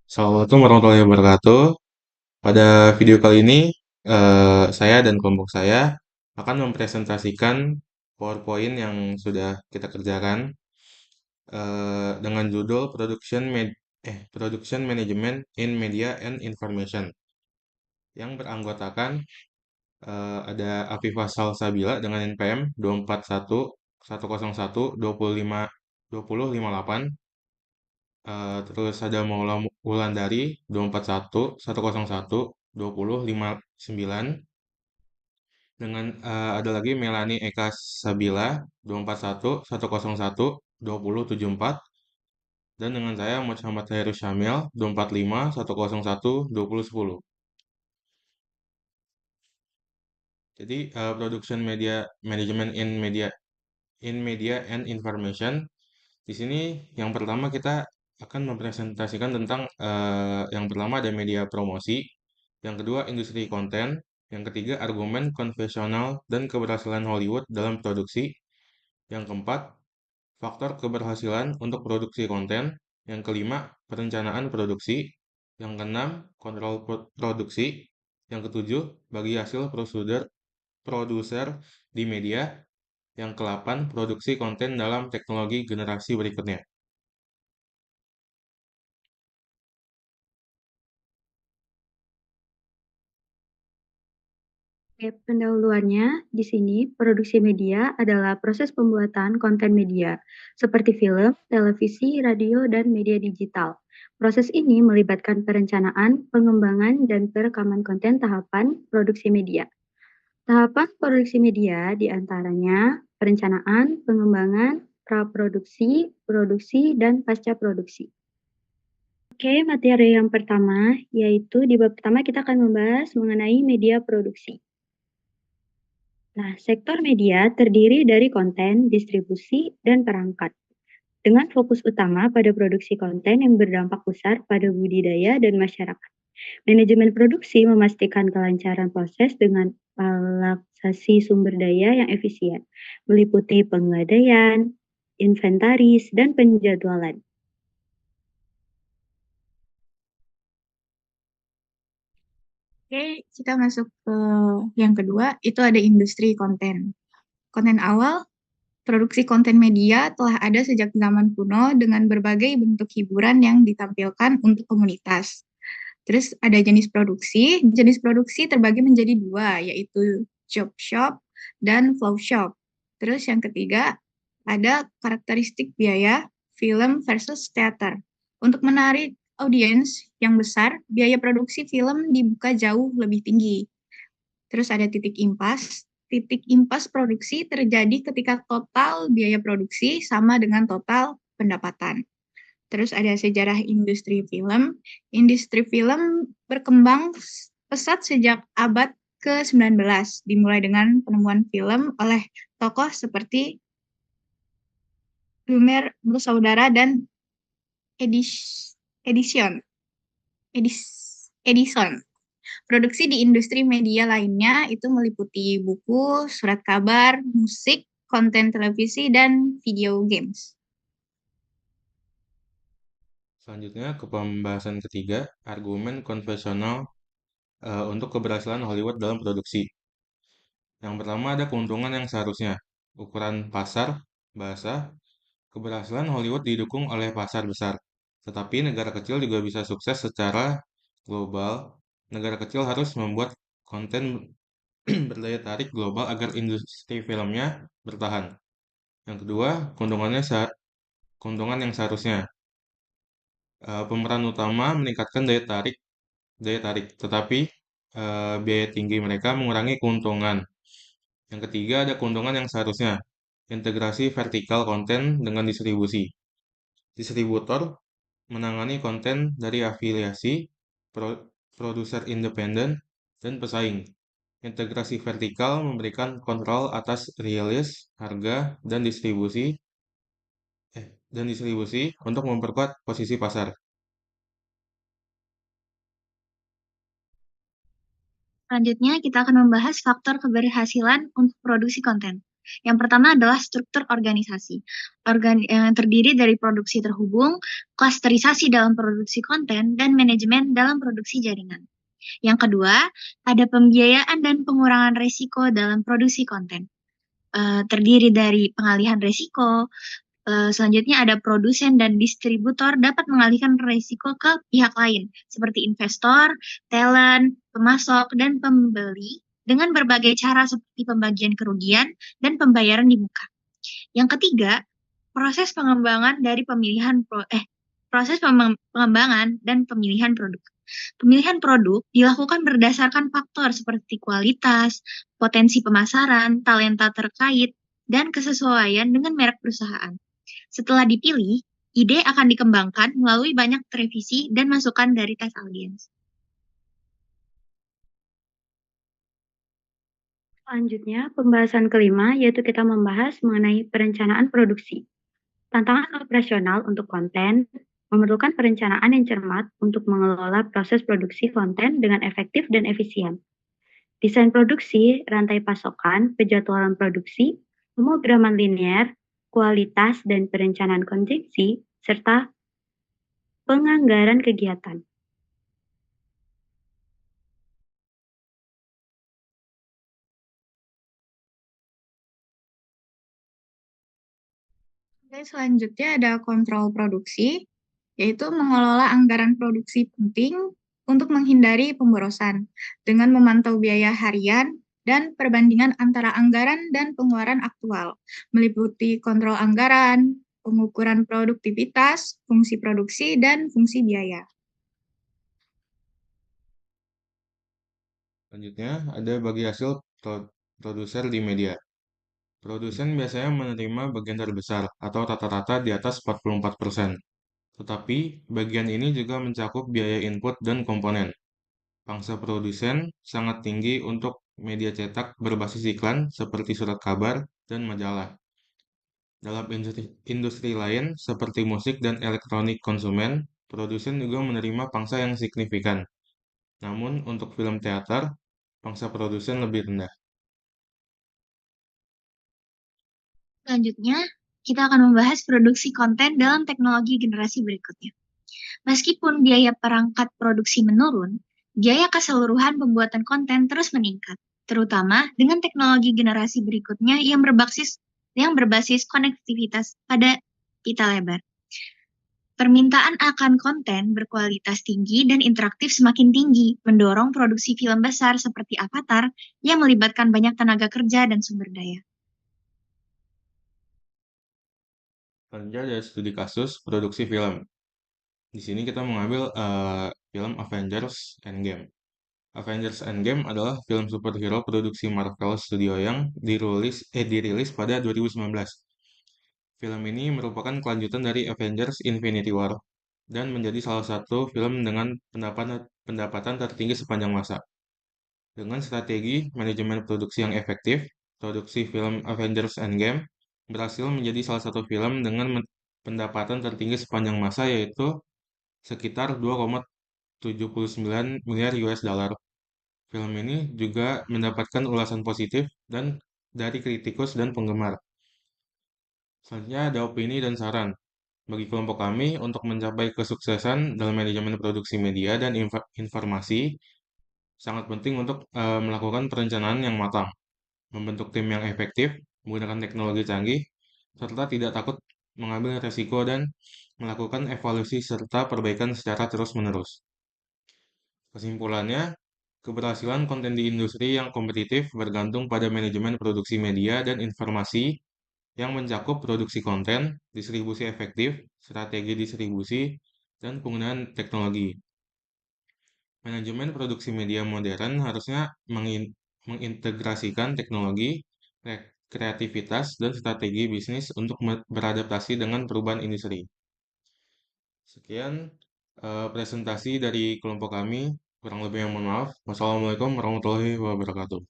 Assalamualaikum warahmatullahi wabarakatuh. Pada video kali ini, saya dan kelompok saya akan mempresentasikan PowerPoint yang sudah kita kerjakan dengan judul Production Management in Media and Information yang beranggotakan ada Afifah Salsabila dengan NPM 241 101 25 2058. Terus ada Maula Wulandari 241 101 2059 dengan ada lagi Melani Eka Sabila 241 101 2074 dan dengan saya Muhammad Heru Syamil 245 101 2010. Jadi production media management in media and information. Di sini yang pertama kita akan mempresentasikan tentang yang pertama ada media promosi, yang kedua industri konten, yang ketiga argumen konvensional dan keberhasilan Hollywood dalam produksi, yang keempat faktor keberhasilan untuk produksi konten, yang kelima perencanaan produksi, yang keenam kontrol produksi, yang ketujuh bagi hasil prosedur produser di media, yang ke-8 produksi konten dalam teknologi generasi berikutnya. Oke, pendahuluannya di sini produksi media adalah proses pembuatan konten media seperti film, televisi, radio, dan media digital. Proses ini melibatkan perencanaan, pengembangan, dan perekaman konten tahapan produksi media. Tahapan produksi media diantaranya perencanaan, pengembangan, praproduksi, produksi, dan pasca produksi. Oke, materi yang pertama yaitu di bab pertama kita akan membahas mengenai media produksi. Nah, sektor media terdiri dari konten, distribusi, dan perangkat. Dengan fokus utama pada produksi konten yang berdampak besar pada budidaya dan masyarakat. Manajemen produksi memastikan kelancaran proses dengan alokasi sumber daya yang efisien, meliputi penggadaian, inventaris, dan penjadwalan. Oke, kita masuk ke yang kedua, itu ada industri konten. Konten awal, produksi konten media telah ada sejak zaman kuno dengan berbagai bentuk hiburan yang ditampilkan untuk komunitas. Terus ada jenis produksi terbagi menjadi dua, yaitu job shop dan flow shop. Terus yang ketiga, ada karakteristik biaya film versus teater. Untuk menarik audiens yang besar, biaya produksi film dibuka jauh lebih tinggi. Terus ada titik impas. Titik impas produksi terjadi ketika total biaya produksi sama dengan total pendapatan. Terus ada sejarah industri film. Industri film berkembang pesat sejak abad ke-19, dimulai dengan penemuan film oleh tokoh seperti Lumière bersaudara dan Edison. Edison. Produksi di industri media lainnya itu meliputi buku, surat kabar, musik, konten televisi, dan video games. Selanjutnya ke pembahasan ketiga, argumen konvensional untuk keberhasilan Hollywood dalam produksi. Yang pertama ada keuntungan yang seharusnya. Ukuran pasar, bahasa, keberhasilan Hollywood didukung oleh pasar besar. Tetapi negara kecil juga bisa sukses secara global. Negara kecil harus membuat konten berdaya tarik global agar industri filmnya bertahan. Yang kedua, keuntungan yang seharusnya. Pemeran utama meningkatkan daya tarik, tetapi biaya tinggi mereka mengurangi keuntungan. Yang ketiga ada keuntungan yang seharusnya, integrasi vertikal konten dengan distribusi. Distributor menangani konten dari afiliasi, produser independen, dan pesaing. Integrasi vertikal memberikan kontrol atas rilis, harga, dan distribusi untuk memperkuat posisi pasar. Selanjutnya, kita akan membahas faktor keberhasilan untuk produksi konten. Yang pertama adalah struktur organisasi. Yang terdiri dari produksi terhubung, klasterisasi dalam produksi konten, dan manajemen dalam produksi jaringan. Yang kedua, ada pembiayaan dan pengurangan risiko dalam produksi konten. Terdiri dari pengalihan risiko. Selanjutnya ada produsen dan distributor dapat mengalihkan risiko ke pihak lain, seperti investor, talent, pemasok, dan pembeli dengan berbagai cara seperti pembagian kerugian dan pembayaran di muka. Yang ketiga, proses pengembangan dari pengembangan dan pemilihan produk. Pemilihan produk dilakukan berdasarkan faktor seperti kualitas, potensi pemasaran, talenta terkait, dan kesesuaian dengan merek perusahaan. Setelah dipilih, ide akan dikembangkan melalui banyak revisi dan masukan dari tes audiens. Selanjutnya, pembahasan kelima yaitu kita membahas mengenai perencanaan produksi. Tantangan operasional untuk konten memerlukan perencanaan yang cermat untuk mengelola proses produksi konten dengan efektif dan efisien. Desain produksi, rantai pasokan, penjadwalan produksi, pemrograman linear, kualitas dan perencanaan kontingensi, serta penganggaran kegiatan. Oke, selanjutnya ada kontrol produksi, yaitu mengelola anggaran produksi penting untuk menghindari pemborosan dengan memantau biaya harian dan perbandingan antara anggaran dan pengeluaran aktual, meliputi kontrol anggaran, pengukuran produktivitas, fungsi produksi, dan fungsi biaya. Selanjutnya, ada bagi hasil produser di media. Produsen biasanya menerima bagian terbesar atau rata-rata di atas 44%. Tetapi, bagian ini juga mencakup biaya input dan komponen. Pangsa produsen sangat tinggi untuk media cetak berbasis iklan seperti surat kabar dan majalah. Dalam industri lain seperti musik dan elektronik konsumen, produsen juga menerima pangsa yang signifikan. Namun, untuk film teater, pangsa produsen lebih rendah. Selanjutnya, kita akan membahas produksi konten dalam teknologi generasi berikutnya. Meskipun biaya perangkat produksi menurun, biaya keseluruhan pembuatan konten terus meningkat, terutama dengan teknologi generasi berikutnya yang berbasis konektivitas pada pita lebar. Permintaan akan konten berkualitas tinggi dan interaktif semakin tinggi, mendorong produksi film besar seperti Avatar yang melibatkan banyak tenaga kerja dan sumber daya. Selanjutnya ada studi kasus produksi film. Di sini kita mengambil film Avengers Endgame. Avengers Endgame adalah film superhero produksi Marvel Studio yang dirilis pada 2019. Film ini merupakan kelanjutan dari Avengers Infinity War dan menjadi salah satu film dengan pendapatan tertinggi sepanjang masa. Dengan strategi manajemen produksi yang efektif, produksi film Avengers Endgame berhasil menjadi salah satu film dengan pendapatan tertinggi sepanjang masa yaitu sekitar 2,79 miliar US dollar. Film ini juga mendapatkan ulasan positif dan dari kritikus dan penggemar. Selanjutnya ada opini dan saran. Bagi kelompok kami, untuk mencapai kesuksesan dalam manajemen produksi media dan informasi, sangat penting untuk melakukan perencanaan yang matang, membentuk tim yang efektif, menggunakan teknologi canggih, serta tidak takut mengambil resiko dan melakukan evaluasi serta perbaikan secara terus-menerus. Kesimpulannya, keberhasilan konten di industri yang kompetitif bergantung pada manajemen produksi media dan informasi yang mencakup produksi konten, distribusi efektif, strategi distribusi, dan penggunaan teknologi. Manajemen produksi media modern harusnya mengintegrasikan teknologi, kreativitas, dan strategi bisnis untuk beradaptasi dengan perubahan industri. Sekian presentasi dari kelompok kami. Kurang lebih yang mohon maaf. Wassalamualaikum warahmatullahi wabarakatuh.